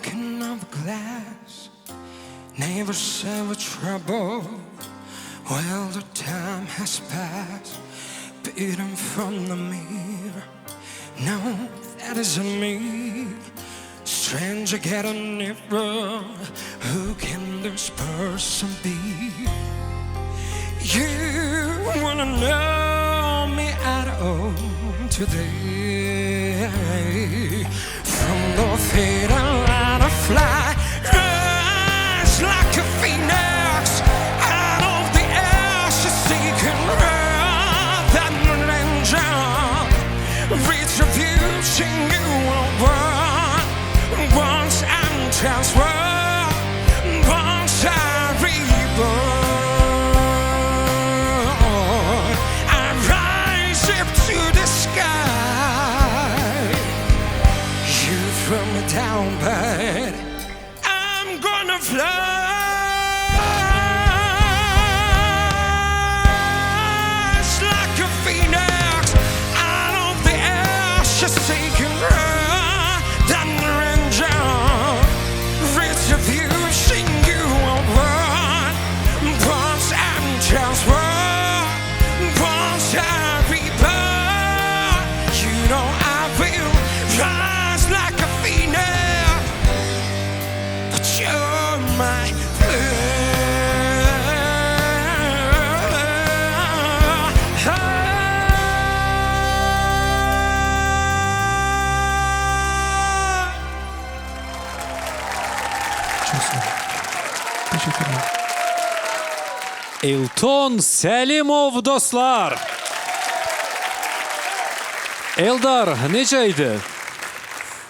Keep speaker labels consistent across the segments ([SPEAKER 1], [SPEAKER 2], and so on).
[SPEAKER 1] broken of glass, neighbors ever trouble. Well, the time has passed, beaten from the mirror. No, that isn't me. Stranger getting nearer. Who can this person be? You wanna know me at all today? From the fatal line of fly, rise like a phoenix out of the ashes, seeking wrath and vengeance. Retribution you will want once and transfer, once I reborn. I rise up to the sky. You throw me down, but I'm gonna fly. Like a phoenix out of the ashes, seeking wrath and vengeance. Retribution you will want once and transfer, once I reborn. You know I will rise like a phoenix, but you're my
[SPEAKER 2] Teşekkürler.
[SPEAKER 3] Elton Səlimov dostlar. Eldar, necə idi?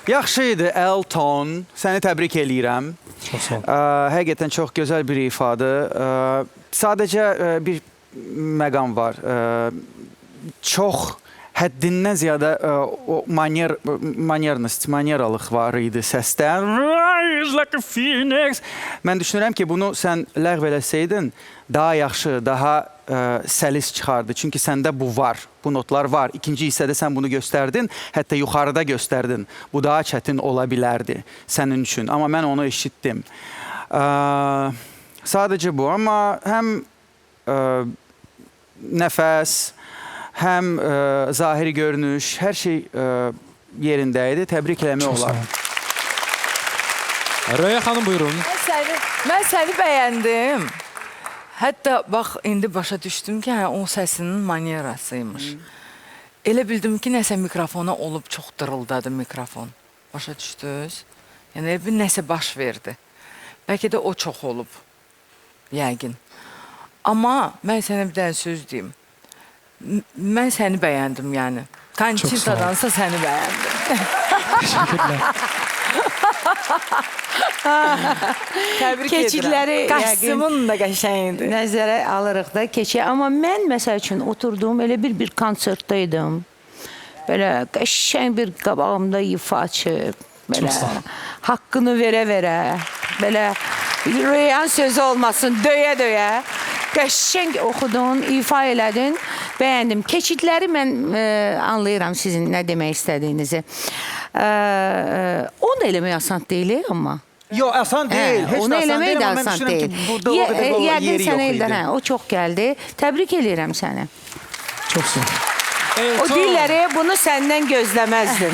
[SPEAKER 4] Yaxşı idi Elton. Səni təbrik eləyirəm.
[SPEAKER 2] Çox sağ ol.
[SPEAKER 4] Həqiqətən çox gözəl bir ifadə. Sadəcə bir məqam var. Çox həddindən ziyadə o manyeralıq var idi səsdə. Rise like a phoenix. Mən düşünürəm ki, bunu sən ləğv eləsəydin, daha yaxşı, daha səlis çıxardı. Çünki səndə bu var, bu notlar var. İkinci hissədə sən bunu göstərdin, hətta yuxarıda göstərdin. Bu daha çətin ola bilərdi sənin üçün. Amma mən onu eşitdim. Sadəcə bu, amma həm nəfəs, həm zahiri görünüş, hər şey yerində idi. Təbrik eləmək olar.
[SPEAKER 3] Röya xanım, buyurun.
[SPEAKER 5] Mən səni bəyəndim. Hətta bax, indi başa düşdüm ki, o səsinin manyerasıymış. Elə bildim ki, nəsə mikrofona olub çox dırıldadı mikrofon. Başa düşdünüz? Yəni, bir nəsə baş verdi. Bəlkə də o çox olub. Yəqin. Amma mən sənə bir dənə söz deyim. Mən səni bəyəndim, yəni. Konçitadansa səni bəyəndim.
[SPEAKER 2] Teşekkürler.
[SPEAKER 5] Təbrik
[SPEAKER 6] Keçidləri
[SPEAKER 5] edirəm. Qaşsımın da qəşəyindi.
[SPEAKER 6] nəzərə alırıq da keçək. Amma mən məsəl üçün oturduğum elə bir konsertdaydım. Belə qəşəng bir qabağımda ifa açıb. Belə haqqını verə-verə. Belə rüyan sözü olmasın, döyə-döyə. Qəşəng oxudun, ifa elədin. Bəyəndim. Keçidləri mən anlayıram sizin nə demək istədiyinizi. Onu da eləmək asan deyil, amma.
[SPEAKER 4] Yox, asan deyil. Heç
[SPEAKER 6] Onu
[SPEAKER 4] də asan
[SPEAKER 6] eləmək
[SPEAKER 4] deyil,
[SPEAKER 6] də
[SPEAKER 4] amma mən
[SPEAKER 6] asan
[SPEAKER 4] düşünürəm
[SPEAKER 6] deyil.
[SPEAKER 4] ki, burada o qədər yeri
[SPEAKER 6] Yəqin
[SPEAKER 4] yox
[SPEAKER 6] sənə
[SPEAKER 4] idi.
[SPEAKER 6] Eldar, o çox gəldi. Təbrik eləyirəm səni.
[SPEAKER 2] Çok sağ ol.
[SPEAKER 6] O
[SPEAKER 3] Elton,
[SPEAKER 6] dilləri bunu səndən gözləməzdim.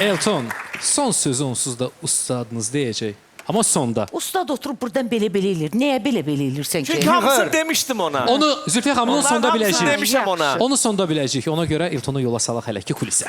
[SPEAKER 3] Elton, son sözü onsuz da ustadınız deyəcək. Amma sonda.
[SPEAKER 6] Ustad oturub buradan belə-belə eləyir. Nəyə belə-belə eləyirsən ki?
[SPEAKER 7] Çünki hamısını demişdim ona.
[SPEAKER 3] Onu Zülfiyə xanımın sonda
[SPEAKER 7] Hamısını
[SPEAKER 3] biləcəyik.
[SPEAKER 7] demişəm ona.
[SPEAKER 3] Onu sonda biləcəyik. Ona görə Eltonu yola salaq hələ ki kulisə.